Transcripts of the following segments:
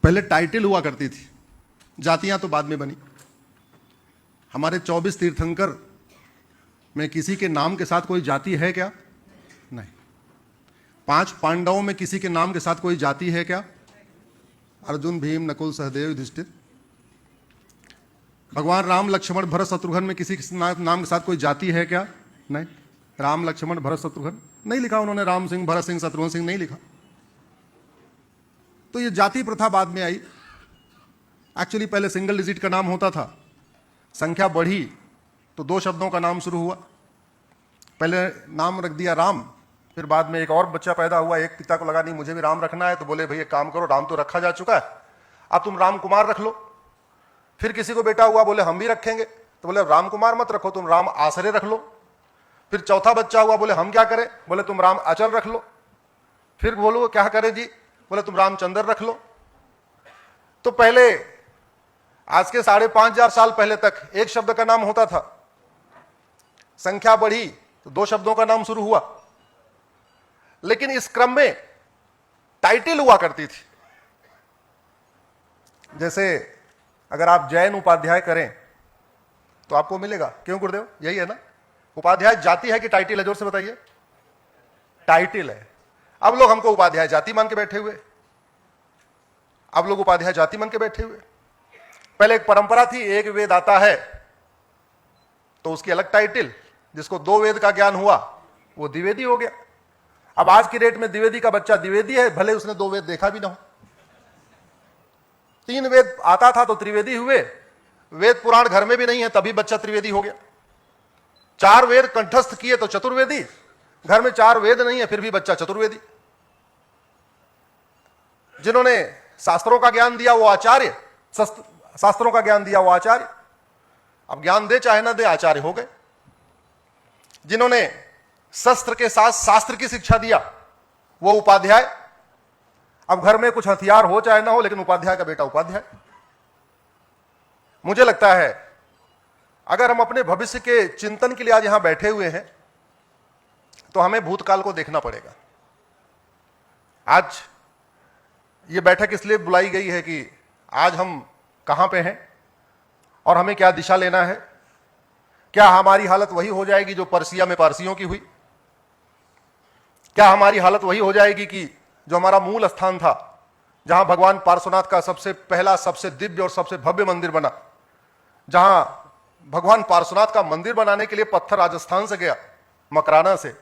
पहले टाइटल हुआ करती थी, जातियां तो बाद में बनी। हमारे 24 तीर्थंकर में किसी के नाम के साथ कोई जाति है क्या? नहीं। 5 पांडवों में किसी के नाम के साथ कोई जाति है क्या? अर्जुन, भीम, नकुल, सहदेव, युधिष्ठिर। भगवान राम, लक्ष्मण, भरत, शत्रुघ्न में किसी के नाम के साथ कोई जाति है क्या? नहीं। राम, लक्ष्मण, भरत, शत्रुघ्न नहीं लिखा उन्होंने, राम सिंह, भरत सिंह, शत्रुघ्न सिंह नहीं लिखा। तो ये जाति प्रथा बाद में आई। एक्चुअली पहले सिंगल डिजिट का नाम होता था, संख्या बढ़ी तो 2 शब्दों का नाम शुरू हुआ। पहले नाम रख दिया राम, फिर बाद में एक और बच्चा पैदा हुआ, एक पिता को लगा नहीं मुझे भी राम रखना है, तो बोले भाई एक काम करो, राम तो रखा जा चुका है, अब तुम राम कुमार रख लो। फिर किसी को बेटा हुआ, बोले हम भी रखेंगे, तो बोले राम कुमार मत रखो, तुम राम आसरे रख लो। फिर चौथा बच्चा हुआ, बोले हम क्या करें, बोले तुम राम अचल रख लो। फिर बोलो क्या करें जी, बोले तुम रामचंद्र रख लो। तो पहले आज के 5,500 साल पहले तक एक शब्द का नाम होता था, संख्या बढ़ी तो 2 शब्दों का नाम शुरू हुआ। लेकिन इस क्रम में टाइटल हुआ करती थी। जैसे अगर आप जैन उपाध्याय करें तो आपको मिलेगा, क्यों गुरुदेव यही है ना? उपाध्याय जाति है कि टाइटल है? जोर से बताइए। टाइटल है। अब लोग हमको उपाध्याय जाति मान के बैठे हुए, अब लोग उपाध्याय जाति मान के बैठे हुए। पहले एक परंपरा थी, एक वेद आता है तो उसकी अलग टाइटल, जिसको 2 वेद का ज्ञान हुआ वो द्विवेदी हो गया। अब आज की डेट में द्विवेदी का बच्चा द्विवेदी है, भले उसने 2 वेद देखा भी ना हो। 3 वेद आता था तो त्रिवेदी हुए, वेद पुराण घर में भी नहीं है तभी बच्चा त्रिवेदी हो गया। 4 वेद कंठस्थ किए तो चतुर्वेदी, घर में 4 वेद नहीं है फिर भी बच्चा चतुर्वेदी। जिन्होंने शास्त्रों का ज्ञान दिया वो आचार्य, शास्त्रों का ज्ञान दिया वो आचार्य, अब ज्ञान दे चाहे ना दे आचार्य हो गए। जिन्होंने शस्त्र के साथ शास्त्र की शिक्षा दिया वो उपाध्याय, अब घर में कुछ हथियार हो चाहे ना हो लेकिन उपाध्याय का बेटा उपाध्याय। मुझे लगता है अगर हम अपने भविष्य के चिंतन के लिए आज यहां बैठे हुए हैं तो हमें भूतकाल को देखना पड़ेगा। आज ये बैठक इसलिए बुलाई गई है कि आज हम कहां पे हैं और हमें क्या दिशा लेना है। क्या हमारी हालत वही हो जाएगी जो पर्सिया में पारसियों की हुई? क्या हमारी हालत वही हो जाएगी कि जो हमारा मूल स्थान था, जहां भगवान पार्श्वनाथ का सबसे पहला, सबसे दिव्य और सबसे भव्य मंदिर बना, जहां भगवान पार्श्वनाथ का मंदिर बनाने के लिए पत्थर राजस्थान से गया, मकराना से,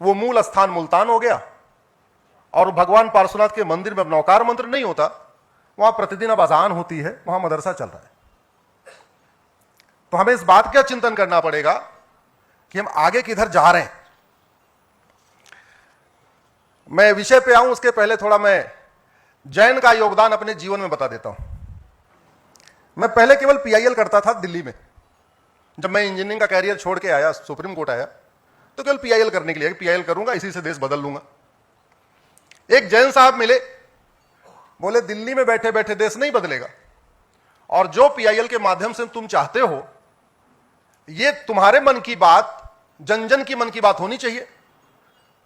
वो मूल स्थान मुल्तान हो गया। और भगवान पार्श्वनाथ के मंदिर में नौकार मंत्र नहीं होता, वहां प्रतिदिन अब अजान होती है, वहां मदरसा चल रहा है। तो हमें इस बात का चिंतन करना पड़ेगा कि हम आगे किधर जा रहे हैं। मैं विषय पे आऊं उसके पहले थोड़ा मैं जैन का योगदान अपने जीवन में बता देता हूं। मैं पहले केवल पीआईएल करता था दिल्ली में। जब मैं इंजीनियरिंग का कैरियर छोड़ के आया, सुप्रीम कोर्ट आया, तो केवल पीआईएल करने के लिए, पीआईएल करूंगा इसी से देश बदल लूंगा। एक जैन साहब मिले, बोले दिल्ली में बैठे बैठे देश नहीं बदलेगा, और जो पीआईएल के माध्यम से तुम चाहते हो, ये तुम्हारे मन की बात जन जन की मन की बात होनी चाहिए।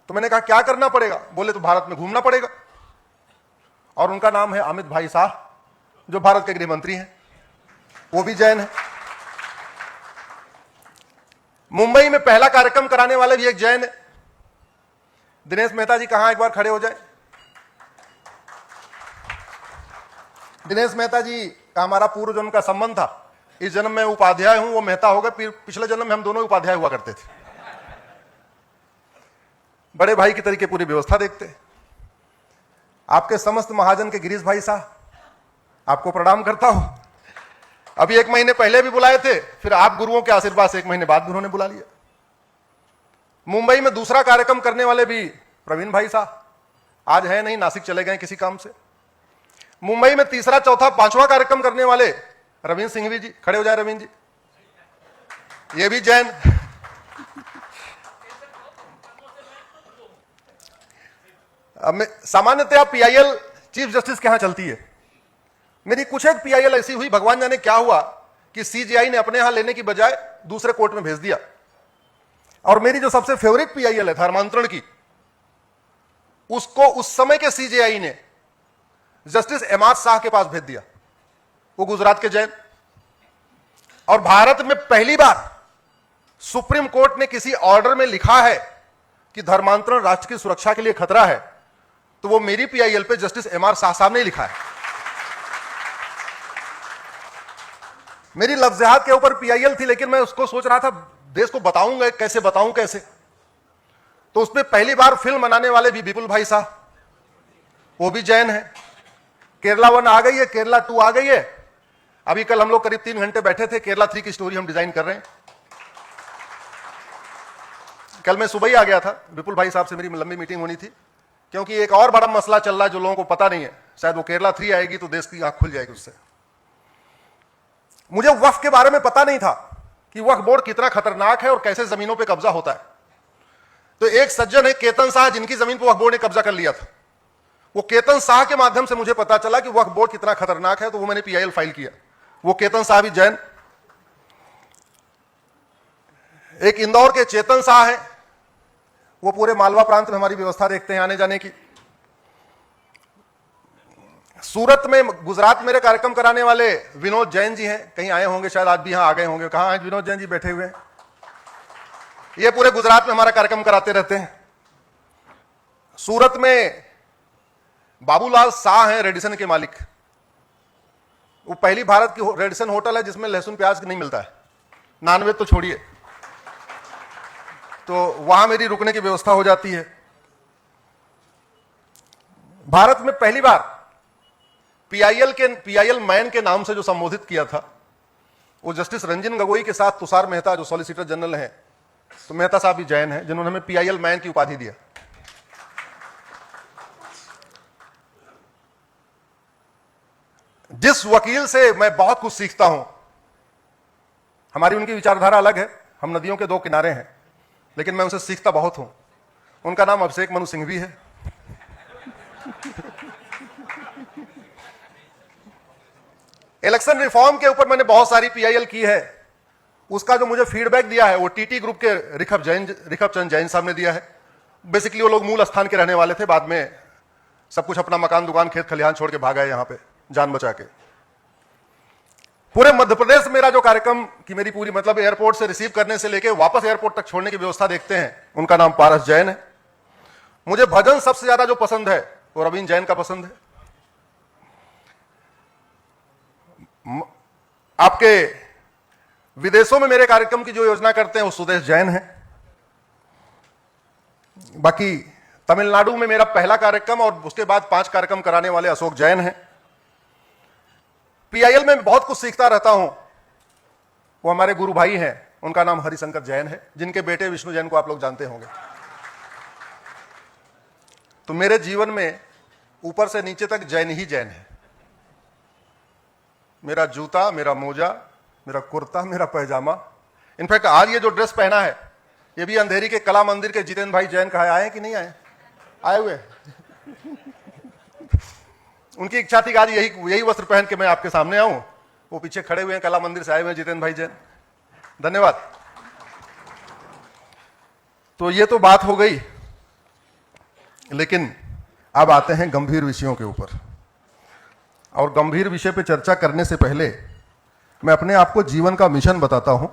तो मैंने कहा क्या करना पड़ेगा? बोले तो भारत में घूमना पड़ेगा। और उनका नाम है अमित भाई शाह, जो भारत के गृह मंत्री हैं, वो भी जैन है। मुंबई में पहला कार्यक्रम कराने वाले भी एक जैन है। दिनेश मेहता जी कहां, एक बार खड़े हो जाए। दिनेश मेहता जी का हमारा पूर्व जन्म का संबंध था। इस जन्म में उपाध्याय हूं, वो मेहता हो गए, पिछले जन्म में हम दोनों उपाध्याय हुआ करते थे। बड़े भाई की तरीके पूरी व्यवस्था देखते। आपके समस्त महाजन के गिरीश भाई साहब, आपको प्रणाम करता हूं। अभी 1 महीने पहले भी बुलाए थे, फिर आप गुरुओं के आशीर्वाद से 1 महीने बाद उन्होंने बुला लिया। मुंबई में दूसरा कार्यक्रम करने वाले भी प्रवीण भाई साहब, आज है नहीं, नासिक चले गए किसी काम से। मुंबई में तीसरा, चौथा, 5वां कार्यक्रम करने वाले रविंद्र सिंघवी जी, खड़े हो जाए रविंद्र जी, ये भी जैन। सामान्यतः पीआईएल चीफ जस्टिस के यहां चलती है। मेरी कुछ एक पीआईएल ऐसी हुई, भगवान जाने क्या हुआ कि सीजीआई ने अपने यहां लेने की बजाय दूसरे कोर्ट में भेज दिया। और मेरी जो सबसे फेवरेट पीआईएल है धर्मांतरण की, उसको उस समय के सीजीआई ने जस्टिस एमआर शाह के पास भेज दिया, वो गुजरात के जैन। और भारत में पहली बार सुप्रीम कोर्ट ने किसी ऑर्डर में लिखा है कि धर्मांतरण राष्ट्र की सुरक्षा के लिए खतरा है, तो वो मेरी पीआईएल पे जस्टिस एमआर शाह साहब ने लिखा है। मेरी लफ्ज़ियात के ऊपर पीआईएल थी, लेकिन मैं उसको सोच रहा था देश को बताऊंगा कैसे, बताऊं कैसे। तो उसमें पहली बार फिल्म बनाने वाले भी विपुल भाई साहब, वो भी जैन है। केरला 1 आ गई है, केरला 2 आ गई है। अभी कल हम लोग करीब 3 घंटे बैठे थे, केरला 3 की स्टोरी हम डिजाइन कर रहे हैं। कल मैं सुबह ही आ गया था, विपुल भाई साहब से मेरी लंबी मीटिंग होनी थी, क्योंकि एक और बड़ा मसला चल रहा है जो लोगों को पता नहीं है। शायद वो केरला 3 आएगी तो देश की आंख खुल जाएगी उससे। मुझे वक्फ के बारे में पता नहीं था कि वक्फ बोर्ड कितना खतरनाक है और कैसे जमीनों पे कब्जा होता है। तो एक सज्जन है केतन शाह, जिनकी जमीन पर वक्फ बोर्ड ने कब्जा कर लिया था। वो केतन शाह के माध्यम से मुझे पता चला कि वक्फ बोर्ड कितना खतरनाक है, तो वो मैंने पीआईएल फाइल किया। वो केतन शाह भी जैन। एक इंदौर के चेतन शाह है, वो पूरे मालवा प्रांत में हमारी व्यवस्था देखते हैं आने जाने की। सूरत में, गुजरात मेरे कार्यक्रम कराने वाले विनोद जैन जी हैं, कहीं आए होंगे, शायद आज भी यहां आ गए होंगे। कहां आज विनोद जैन जी बैठे हुए हैं? ये पूरे गुजरात में हमारा कार्यक्रम कराते रहते हैं। सूरत में बाबूलाल शाह हैं, रेडिसन के मालिक। वो पहली भारत की रेडिसन होटल है जिसमें लहसुन प्याज नहीं मिलता है, नॉनवेज तो छोड़िए। तो वहां मेरी रुकने की व्यवस्था हो जाती है। भारत में पहली बार पीआईएल मैन के नाम से जो संबोधित किया था, वो जस्टिस रंजन गोगोई के साथ तुषार मेहता जो सॉलिसिटर जनरल हैं, तो मेहता साहब भी जैन हैं, जिन्होंने हमें पीआईएल मैन की उपाधि दिया। जिस वकील से मैं बहुत कुछ सीखता हूं, हमारी उनकी विचारधारा अलग है, हम नदियों के 2 किनारे हैं, लेकिन मैं उनसे सीखता बहुत हूं। उनका नाम अभिषेक मनु सिंह भी है। इलेक्शन रिफॉर्म के ऊपर मैंने बहुत सारी पीआईएल की है। उसका जो मुझे फीडबैक दिया है वो टीटी ग्रुप के रिखब चंद जैन साहब ने दिया है। बेसिकली वो लोग मूल स्थान के रहने वाले थे, बाद में सब कुछ अपना मकान दुकान खेत खलिहान छोड़ के भाग गए यहां पे जान बचा के। पूरे मध्य प्रदेश मेरा जो कार्यक्रम की मेरी पूरी मतलब एयरपोर्ट से रिसीव करने से लेके वापस एयरपोर्ट तक छोड़ने की व्यवस्था देखते हैं, उनका नाम पारस जैन है। मुझे भजन सबसे ज्यादा जो पसंद है वो रवीन जैन का पसंद है। आपके विदेशों में मेरे कार्यक्रम की जो योजना करते हैं वो सुदेश जैन है। बाकी तमिलनाडु में मेरा पहला कार्यक्रम और उसके बाद 5 कार्यक्रम कराने वाले अशोक जैन हैं। पीआईएल में बहुत कुछ सीखता रहता हूं। वो हमारे गुरु भाई हैं, उनका नाम हरिशंकर जैन है, जिनके बेटे विष्णु जैन को आप लोग जानते होंगे। तो मेरे जीवन में ऊपर से नीचे तक जैन ही जैन है। मेरा जूता, मेरा मोजा, मेरा कुर्ता, मेरा पैजामा, इनफैक्ट आज ये जो ड्रेस पहना है ये भी अंधेरी के कला मंदिर के जितेंद्र भाई जैन का है। आए कि नहीं आए? आए हुए। उनकी इच्छा थी कि आज यही वस्त्र पहन के मैं आपके सामने आऊं। वो पीछे खड़े हुए हैं, कला मंदिर से आए हुए हैं जितेंद्र भाई जैन। धन्यवाद। तो ये तो बात हो गई, लेकिन अब आते हैं गंभीर विषयों के ऊपर। और गंभीर विषय पे चर्चा करने से पहले मैं अपने आप को जीवन का मिशन बताता हूं।